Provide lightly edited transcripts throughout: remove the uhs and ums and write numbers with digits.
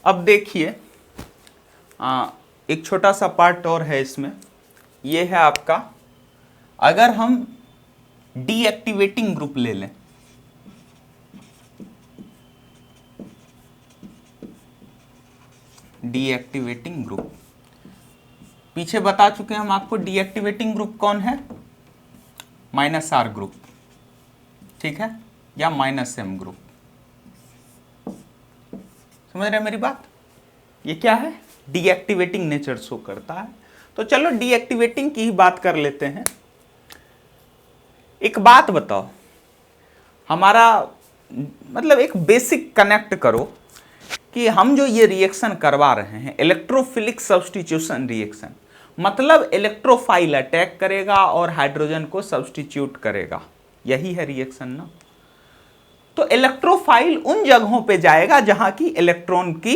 अब देखिए एक छोटा सा पार्ट और है इसमें, ये है आपका, अगर हम डीएक्टिवेटिंग ग्रुप ले लें, डीएक्टिवेटिंग ग्रुप, पीछे बता चुके हैं हम आपको डीएक्टिवेटिंग ग्रुप कौन है, -R ग्रुप, ठीक है, या -M ग्रुप। समझ रहे हैं मेरी बात? ये क्या है, डीएक्टिवेटिंग नेचर शो करता है। तो चलो डीएक्टिवेटिंग की ही बात कर लेते हैं। एक बात बताओ, हमारा मतलब एक बेसिक कनेक्ट करो कि हम जो ये रिएक्शन करवा रहे हैं इलेक्ट्रोफिलिक सब्स्टिट्यूशन रिएक्शन, मतलब इलेक्ट्रोफाइल अटैक करेगा और हाइड्रोजन को सब्स्टिट्यूट करेगा, यही है रिएक्शन ना। तो इलेक्ट्रोफाइल उन जगहों पे जाएगा जहां की इलेक्ट्रॉन की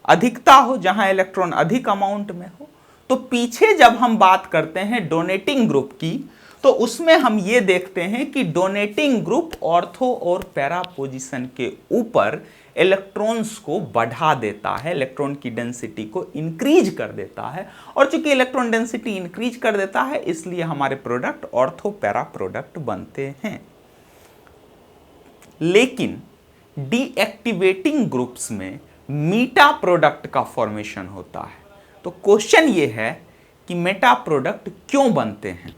अधिकता हो, जहां इलेक्ट्रॉन अधिक अमाउंट में हो। तो पीछे जब हम बात करते हैं डोनेटिंग ग्रुप की, तो उसमें हम ये देखते हैं कि डोनेटिंग ग्रुप ऑर्थो और पैरा पोजीशन के ऊपर इलेक्ट्रॉन्स को बढ़ा देता है, इलेक्ट्रॉन की डेंसिटी को इंक्रीज कर देता है, और चूंकि इलेक्ट्रॉन डेंसिटी इंक्रीज कर देता है इसलिए हमारे प्रोडक्ट ऑर्थो पैरा प्रोडक्ट बनते हैं। लेकिन डीएक्टिवेटिंग ग्रुप्स में मीटा प्रोडक्ट का फॉर्मेशन होता है। तो क्वेश्चन ये है कि मेटा प्रोडक्ट क्यों बनते हैं।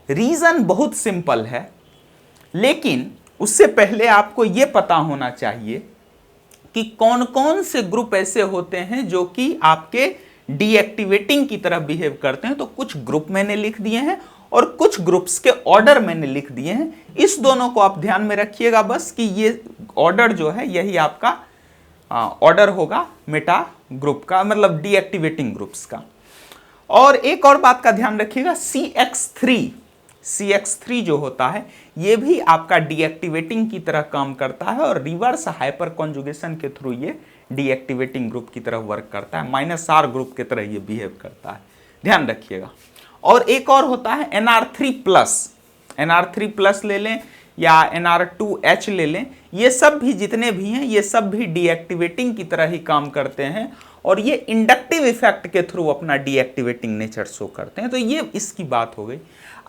रीजन बहुत सिंपल है, लेकिन उससे पहले आपको यह पता होना चाहिए कि कौन कौन से ग्रुप ऐसे होते हैं जो कि आपके डीएक्टिवेटिंग की तरह बिहेव करते हैं। तो कुछ ग्रुप मैंने लिख दिए हैं और कुछ ग्रुप्स के ऑर्डर मैंने लिख दिए हैं। इस दोनों को आप ध्यान में रखिएगा बस कि ये ऑर्डर जो है यही आपका ऑर्डर होगा मेटा ग्रुप का, मतलब डीएक्टिवेटिंग ग्रुप्स का। और एक और बात का ध्यान रखिएगा, CX3 जो होता है ये भी आपका डीएक्टिवेटिंग की तरह काम करता है और रिवर्स हाइपर कॉन्जुगेशन के थ्रू ये डीएक्टिवेटिंग ग्रुप की तरह वर्क करता है, -R ग्रुप की तरह ये बिहेव करता है, ध्यान रखिएगा। और एक और होता है NR3+ ले लें या NR2H ले लें, ये सब भी जितने भी हैं ये सब भी डीएक्टिवेटिंग की तरह ही काम करते हैं और ये इंडक्टिव इफेक्ट के थ्रू अपना डीएक्टिवेटिंग नेचर शो करते हैं। तो ये इसकी बात हो गई।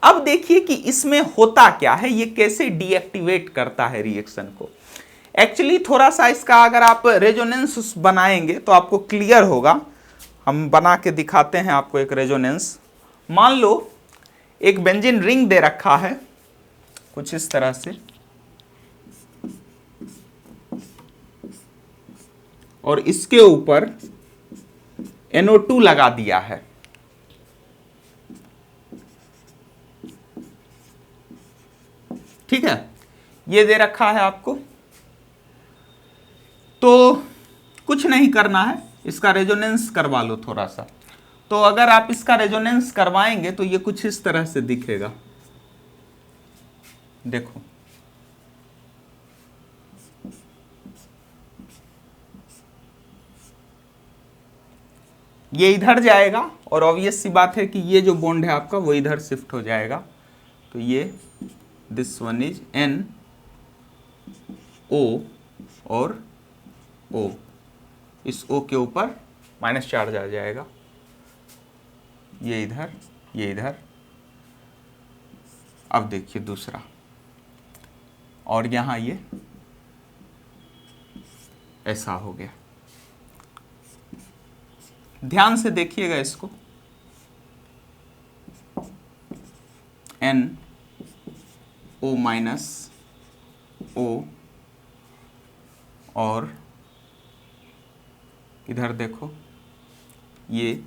अब देखिए कि इसमें होता क्या है, ये कैसे डीएक्टिवेट करता है रिएक्शन को। एक्चुअली थोड़ा सा इसका अगर आप रेजोनेंस बनाएंगे तो आपको क्लियर होगा। हम बना के दिखाते हैं आपको एक रेजोनेंस। मान लो एक बेंजीन रिंग दे रखा है कुछ इस तरह से, और इसके ऊपर NO2 लगा दिया है। ठीक है, ये दे रखा है आपको। तो कुछ नहीं करना है, इसका रेजोनेंस करवा लो थोड़ा सा। तो अगर आप इसका रेजोनेंस करवाएंगे तो ये कुछ इस तरह से दिखेगा। देखो ये इधर जाएगा और ऑब्वियस सी बात है कि ये जो बॉन्ड है आपका वो इधर शिफ्ट हो जाएगा। तो ये दिस वन इज NO और O, इस O के ऊपर माइनस चार्ज आ जाएगा, ये इधर ये इधर। अब देखिए दूसरा, और यहां ये ऐसा हो गया। ध्यान से देखिएगा इसको, NO-O और इधर देखो ये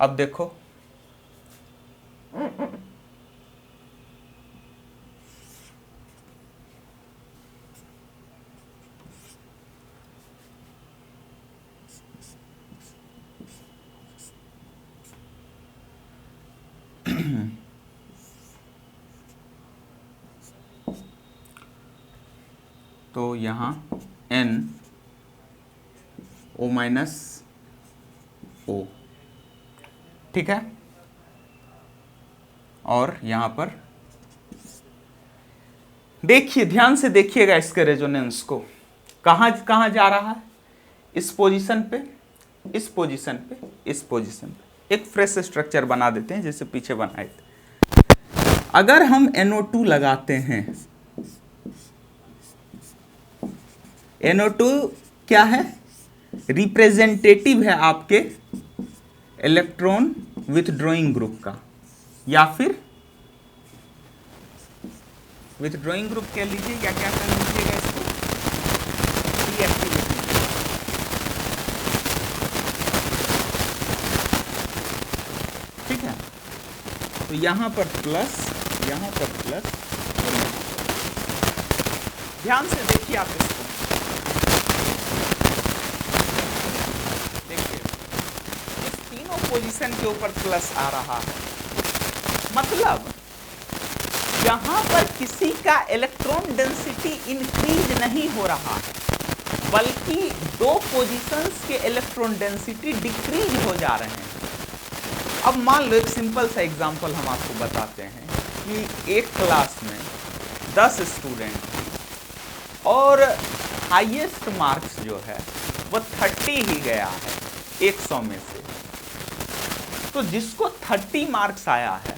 अब देखो तो यहाँ NO-O, ठीक है, और यहाँ पर देखिए, ध्यान से देखिएगा इसके रेजोनेंस को, कहाँ कहाँ जा रहा है, इस पोजीशन पे, इस पोजीशन पे, इस पोजीशन पे। एक फ्रेश स्ट्रक्चर बना देते हैं जैसे पीछे बनाए थे। अगर हम NO2 लगाते हैं, NO2 क्या है, रिप्रेजेंटेटिव है आपके इलेक्ट्रॉन विथड्रॉइंग ग्रुप का, या फिर विथड्रॉइंग ग्रुप कह लीजिए, या क्या कर लीजिएगा इसको, डीएक्टिवेटिंग। ठीक है, तो यहां पर प्लस, यहां पर प्लस, ध्यान से देखिए आप इसको, देखिए इस तीनों पोजीशन के ऊपर प्लस आ रहा है, मतलब यहां पर किसी का इलेक्ट्रॉन डेंसिटी इंक्रीज नहीं हो रहा है, बल्कि दो पोजीशंस के इलेक्ट्रॉन डेंसिटी डिक्रीज हो जा रहे हैं। अब मान लो एक सिंपल सा एग्जांपल हम आपको बताते हैं कि एक क्लास में 10 स्टूडेंट और हाईएस्ट मार्क्स जो है वो 30 ही गया है 100 में से। तो जिसको 30 मार्क्स आया है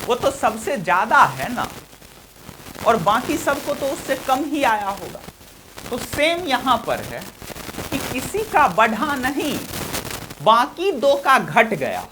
वो तो सबसे ज्यादा है ना, और बाकी सबको तो उससे कम ही आया होगा। तो सेम यहां पर है कि किसी का बढ़ा नहीं, बाकी दो का घट गया।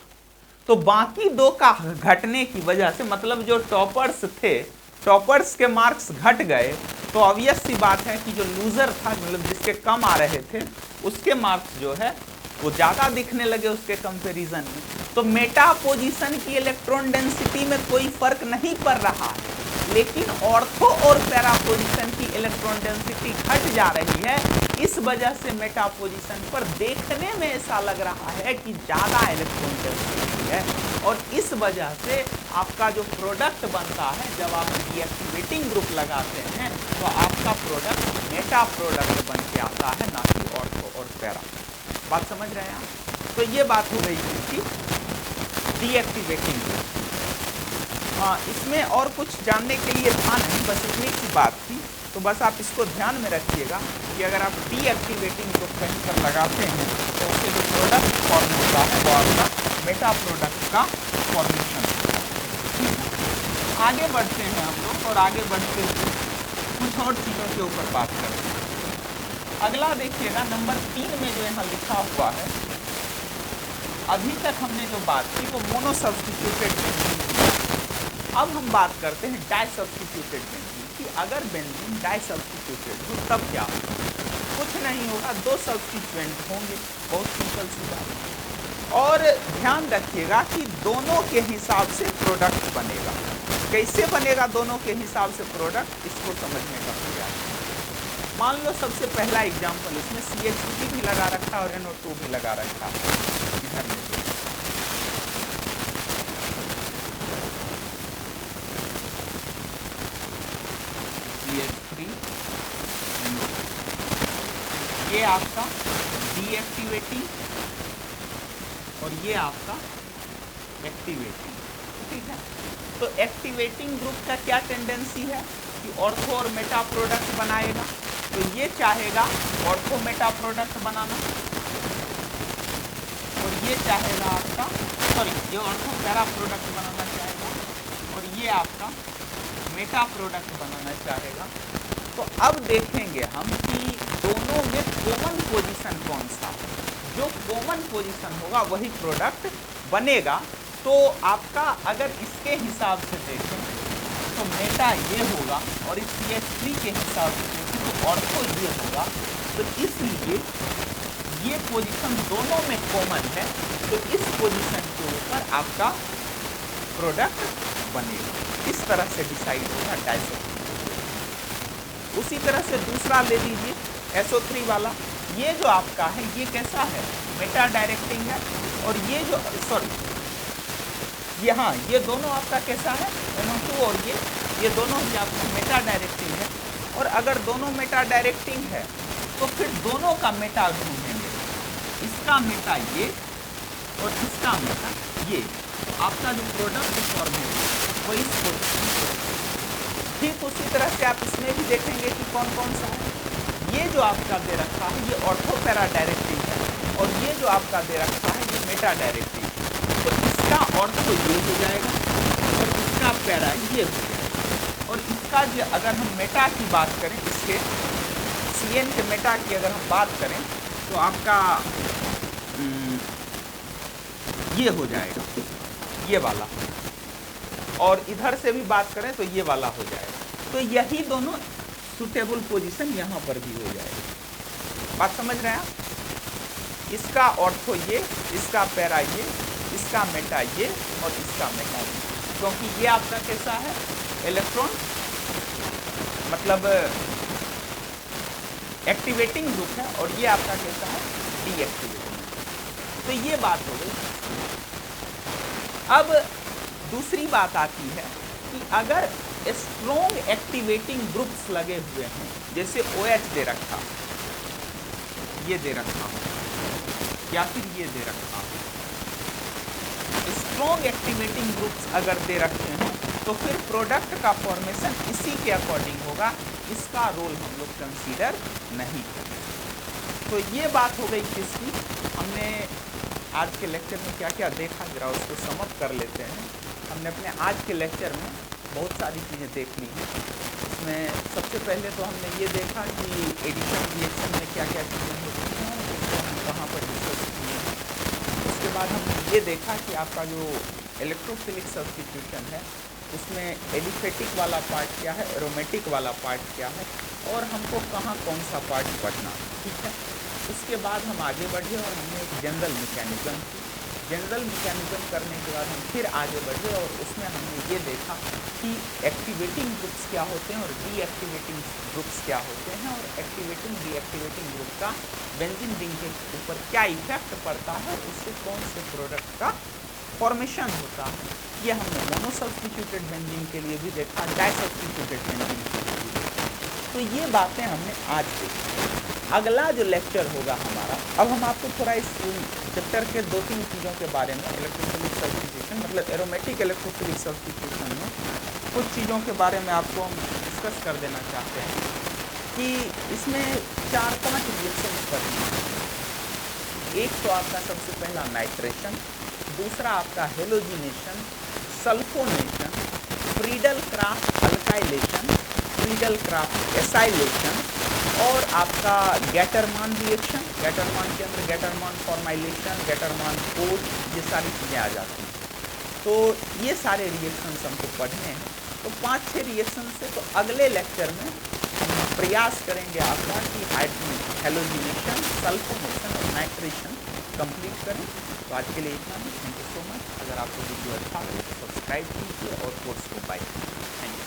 तो बाकी दो का घटने की वजह से, मतलब जो टॉपर्स थे, टॉपर्स के मार्क्स घट गए, तो ऑब्वियस सी बात है कि जो लूजर था, मतलब जिसके कम आ रहे थे, उसके मार्क्स जो है वो ज्यादा दिखने लगे उसके कंपैरिजन में। तो मेटा पोजीशन की इलेक्ट्रॉन डेंसिटी में कोई फर्क नहीं पड़ रहा है, लेकिन ऑर्थो और पैरा पोजीशन की इलेक्ट्रॉन डेंसिटी घट जा रही है। इस वजह से मेटा पोजीशन पर देखने में ऐसा लग रहा है कि ज्यादा इलेक्ट्रॉन डेंसिटी है, और इस वजह से आपका जो प्रोडक्ट बनता है, जब आप डीएक्टिवेटिंग ग्रुप लगाते हैं तो आपका प्रोडक्ट मेटा प्रोडक्ट बन के आता है, ना कि ऑर्थो और पैरा। बात समझ रहे हैं आप? तो ये बात हो गई थी डीएक्टिवेटिंग ग्रुप। हाँ, इसमें और कुछ जानने के लिए था नहीं, बस इतनी सी बात थी। तो बस आप इसको ध्यान में रखिएगा कि अगर आप डीएक्टिवेटिंग ग्रुप कहीं पर लगाते हैं तो उससे जो प्रोडक्ट फॉर्म होता है वो आपका मेटा प्रोडक्ट का फॉर्मेशन होता है। आगे बढ़ते हैं हम लोग, और आगे बढ़ते हुए कुछ और चीज़ों के ऊपर बात करते हैं। अगला देखिएगा नंबर 3 में जो यहाँ लिखा हुआ है, अभी तक हमने जो बात की वो मोनो सब्स्टिट्यूटेड बेंजीन की। अब हम बात करते हैं डाई सब्स्टिट्यूटेड बेंजीन की। अगर बेंजीन डाई सब्स्टिट्यूटेड हो तब क्या होगा? कुछ नहीं होगा, दो सब्स्टिट्यूएंट होंगे, बहुत सिंपल सी बात। और ध्यान रखिएगा कि दोनों के हिसाब से प्रोडक्ट बनेगा। कैसे बनेगा दोनों के हिसाब से प्रोडक्ट, इसको समझने का प्रयास। मान लो सबसे पहला एग्जाम्पल, इसमें CH3 भी लगा रखा और NO2 भी लगा रखा है इधर में। CH3 ये आपका डीएक्टिवेटिंग और ये आपका एक्टिवेटिंग। ठीक है, तो एक्टिवेटिंग ग्रुप का क्या टेंडेंसी है कि ऑर्थो और मेटा प्रोडक्ट बनाएगा। तो ये चाहेगा ऑर्थो मेटा प्रोडक्ट बनाना, और ये चाहेगा आपका, सॉरी, ये ऑर्थो पैरा प्रोडक्ट बनाना चाहेगा, और ये आपका मेटा प्रोडक्ट बनाना चाहेगा। तो अब देखेंगे हम कि दोनों में कॉमन पोजीशन कौन सा है। जो कॉमन पोजीशन होगा वही प्रोडक्ट बनेगा। तो आपका अगर इसके हिसाब से देखें तो मेटा ये होगा, और इस CH3 के हिसाब से देखें तो ऑर्थो ये होगा। तो इसलिए ये पोजीशन दोनों में कॉमन है, तो इस पोजीशन के ऊपर आपका प्रोडक्ट बनेगा। इस तरह से डिसाइड होगा डाई सब्स्टिट्यूटेड। उसी तरह से दूसरा ले लीजिए SO3 वाला। ये जो आपका है ये कैसा है, मेटा डायरेक्टिंग है, और ये जो, सॉरी, ये, हाँ, ये दोनों आपका कैसा है, NO2 और ये दोनों ही आपका मेटा डायरेक्टिंग है। और अगर दोनों मेटा डायरेक्टिंग है तो फिर दोनों का मेटा ढूंढेंगे, इसका मेटा ये और इसका मेटा ये। आपका जो प्रोडक्ट फॉर्म है वो इस पोजीशन। ठीक उसी तरह से आप इसमें भी देखेंगे कि कौन कौन सा है। ये जो आपका दे रखा है ये ऑर्थो पैरा डायरेक्टिव है, और ये जो आपका दे रखा है ये मेटा डायरेक्टिव है। तो इसका ऑर्थो ये हो जाएगा और इसका पैरा ये हो जाएगा। और इसका जो अगर हम मेटा की बात करें, इसके CN के मेटा की अगर हम बात करें तो आपका ये हो जाएगा, ये वाला। और इधर से भी बात करें तो ये वाला हो जाएगा। तो यही दोनों सुटेबल पोजीशन यहाँ पर भी हो जाएगा। बात समझ रहे हैं आप? इसका ऑर्थो ये, इसका पैरा ये, इसका मेटा ये और इसका मेटा ये, क्योंकि ये आपका कैसा है, इलेक्ट्रॉन मतलब एक्टिवेटिंग ग्रुप है, और ये आपका कैसा है, डीएक्टिवेटिंग। तो ये बात हो गई। अब दूसरी बात आती है कि अगर स्ट्रॉन्ग एक्टिवेटिंग ग्रुप्स लगे हुए हैं, जैसे OH दे रखा, ये दे रखा या फिर ये दे रखा, स्ट्रॉन्ग एक्टिवेटिंग ग्रुप्स अगर दे रखे हैं तो फिर प्रोडक्ट का फॉर्मेशन इसी के अकॉर्डिंग होगा, इसका रोल हम लोग कंसीडर नहीं करें। तो ये बात हो गई किसकी, हमने आज के लेक्चर में क्या क्या देखा, जरा उसको समअप कर लेते हैं। हमने अपने आज के लेक्चर में बहुत सारी चीज़ें देख ली हैं। इसमें सबसे पहले तो हमने ये देखा कि एडिशन रिएक्शन में क्या क्या चीज़ें होती हैं, उसको हम कहाँ पर डिस्कस किए हैं। उसके बाद हमने ये देखा कि आपका जो इलेक्ट्रोफिलिक सब्स्टिट्यूशन है उसमें एलिफेटिक वाला पार्ट क्या है, एरोमेटिक वाला पार्ट क्या है, और हमको कहाँ कौन सा पार्ट पढ़ना, ठीक है। उसके बाद हम आगे बढ़े और हमने एक जनरल मैकेनिज्म की। जनरल मैकेनिज्म करने के बाद हम फिर आगे बढ़े और उसमें हमने ये देखा कि एक्टिवेटिंग ग्रुप्स क्या होते हैं और डीएक्टिवेटिंग ग्रुप्स क्या होते हैं, और एक्टिवेटिंग डीएक्टिवेटिंग ग्रुप का बेंजीन रिंग के ऊपर क्या इफेक्ट पड़ता है, उससे कौन से प्रोडक्ट का फॉर्मेशन होता है। ये हमने मोनो सब्स्टिट्यूटेड बेंजीन के लिए भी देखा, डाई सब्स्टिट्यूटेड बेंजीन के लिए भी देखा। तो ये बातें हमने आज देखी। अगला जो लेक्चर होगा हमारा, अब हम आपको थोड़ा इस चैप्टर के 2-3 चीज़ों के बारे में, इलेक्ट्रोफिलिक सब्स्टिट्यूशन मतलब एरोमेटिक इलेक्ट्रोफिलिक सब्स्टिट्यूशन में कुछ चीज़ों के बारे में आपको हम डिस्कस कर देना चाहते हैं कि इसमें 4-5 रिएक्शन करनी है। एक तो आपका सबसे पहला नाइट्रेशन, दूसरा आपका halogenation, sulphonation, Friedel craft alkylation, Friedel Crafts acylation, और आपका गैटरमान रिएक्शन, गैटरमान के अंदर गैटरमान फॉर्माइलेशन, गैटरमान कोड, ये सारी चीज़ें आ जाती हैं। तो ये सारे रिएक्शंस हमको पढ़ने हैं। तो 5-6 रिएक्शन से तो अगले लेक्चर में हम प्रयास करेंगे आपका कि हेलोजिनेशन, सल्फोनेशन और नाइट्रेशन कंप्लीट करें। तो आज के लिए इतना ही। Thank you so much. अगर आपको वीडियो अच्छा लगे तो सब्सक्राइब कीजिए और कोर्स को बाय कीजिए। Thank you.